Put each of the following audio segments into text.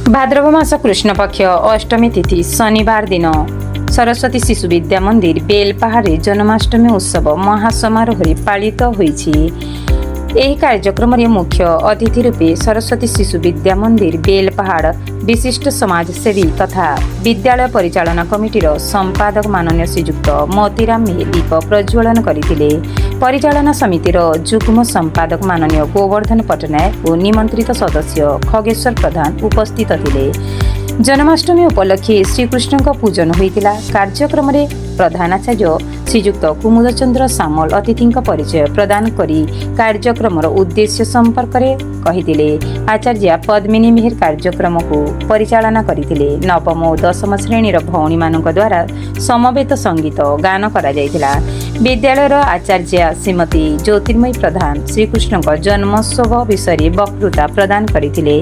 भाद्रव मास कृष्ण पक्ष अष्टमी तिथि शनिवार दिन सरस्वती शिशु विद्या मंदिर बेलपाहाड़े जन्माष्टमी उत्सव महासमारोह पालित होईछि। ଏହି କାର୍ଯ୍ୟକ୍ରମରେ ମୁଖ୍ୟ ଅତିଥି ରୂପେ ସରସ୍ୱତୀ ଶିଶୁ ବିଦ୍ୟା ମନ୍ଦିର ବେଲପାହାଡ଼ ବିଶିଷ୍ଟ ସମାଜସେବୀ ତଥା ବିଦ୍ୟାଳୟ ପରିଚାଳନା କମିଟିର ସମ୍ପାଦକ ମାନନୀୟ ଶ୍ରୀଯୁକ୍ତ ମୋତିରାମ ମେହେର ଦୀପ ପ୍ରଜ୍ୱଳନ କରିଥିଲେ। ପରିଚାଳନା ସମିତିର ଯୁଗ୍ମ ସମ୍ପାଦକ ମାନନୀୟ ଗୋବର୍ଦ୍ଧନ ପଟ୍ଟନାୟକ ଓ ନିମନ୍ତ୍ରିତ ସଦସ୍ୟ ଖଗେଶ୍ୱର ପ୍ରଧାନ ଉପସ୍ଥିତ ଥିଲେ। ଜନ୍ମାଷ୍ଟମୀ ଉପଲକ୍ଷେ ଶ୍ରୀକୃଷ୍ଣଙ୍କ ପୂଜନ ହୋଇଥିଲା। କାର୍ଯ୍ୟକ୍ରମରେ ପ୍ରଧାନାଚାର୍ଯ୍ୟ ଶ୍ରୀଯୁକ୍ତ କୁମୁଦ ଚନ୍ଦ୍ର ସାମଲ ଅତିଥିଙ୍କ ପରିଚୟ ପ୍ରଦାନ କରି କାର୍ଯ୍ୟକ୍ରମର ଉଦ୍ଦେଶ୍ୟ ସମ୍ପର୍କରେ କହିଥିଲେ। ଆଚାର୍ଯ୍ୟା ପଦ୍ମିନୀ ମେହେର କାର୍ଯ୍ୟକ୍ରମକୁ ପରିଚାଳନା କରିଥିଲେ। ନବମ ଓ ଦଶମ ଶ୍ରେଣୀର ଭଉଣୀମାନଙ୍କ ଦ୍ୱାରା ସମବେତ ସଙ୍ଗୀତ ଗାନ କରାଯାଇଥିଲା। ବିଦ୍ୟାଳୟର ଆଚାର୍ଯ୍ୟା ଶ୍ରୀମତୀ ଜ୍ୟୋତିର୍ମୟୀ ପ୍ରଧାନ ଶ୍ରୀକୃଷ୍ଣଙ୍କ ଜନ୍ମୋତ୍ସବ ବିଷୟରେ ବକ୍ତୃତା ପ୍ରଦାନ କରିଥିଲେ।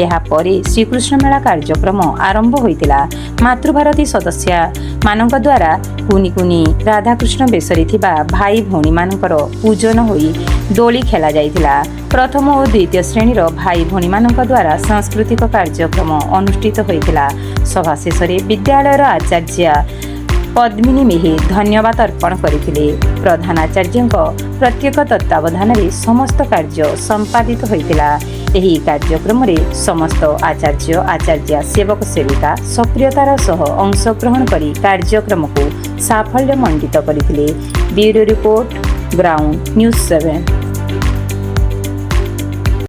ଏହାପରେ ଶ୍ରୀକୃଷ୍ଣ ମେଳା କାର୍ଯ୍ୟକ୍ରମ ଆରମ୍ଭ ହୋଇଥିଲା। ମାତୃଭାରତୀ ସଦସ୍ୟମାନଙ୍କ ଦ୍ୱାରା କୁନି କୁନି ରାଧାକୃଷ୍ଣ ବେଶରେ ଥିବା ଭାଇ ଭଉଣୀମାନଙ୍କର ପୂଜନ ହୋଇ ଦୋଳି ଖେଳାଯାଇଥିଲା। ପ୍ରଥମ ଓ ଦ୍ୱିତୀୟ ଶ୍ରେଣୀର ଭାଇ ଭଉଣୀମାନଙ୍କ ଦ୍ୱାରା ସାଂସ୍କୃତିକ କାର୍ଯ୍ୟକ୍ରମ ଅନୁଷ୍ଠିତ ହୋଇଥିଲା। ସଭା ଶେଷରେ ବିଦ୍ୟାଳୟର ଆଚାର୍ଯ୍ୟା ପଦ୍ମିନୀ ମେହେର ଧନ୍ୟବାଦ ଅର୍ପଣ କରିଥିଲେ। ପ୍ରଧାନାଚାର୍ଯ୍ୟଙ୍କ ପ୍ରତ୍ୟେକ ତତ୍ତ୍ୱାବଧାନରେ ସମସ୍ତ କାର୍ଯ୍ୟ ସମ୍ପାଦିତ ହୋଇଥିଲା। ଏହି କାର୍ଯ୍ୟକ୍ରମରେ ସମସ୍ତ ଆଚାର୍ଯ୍ୟ ଆଚାର୍ଯ୍ୟା ସେବକ ସେବିକା ସକ୍ରିୟତାର ସହ ଅଂଶଗ୍ରହଣ କରି କାର୍ଯ୍ୟକ୍ରମକୁ ସାଫଲ୍ୟମଣ୍ଡିତ କରିଥିଲେ। Bureau report ground news 7।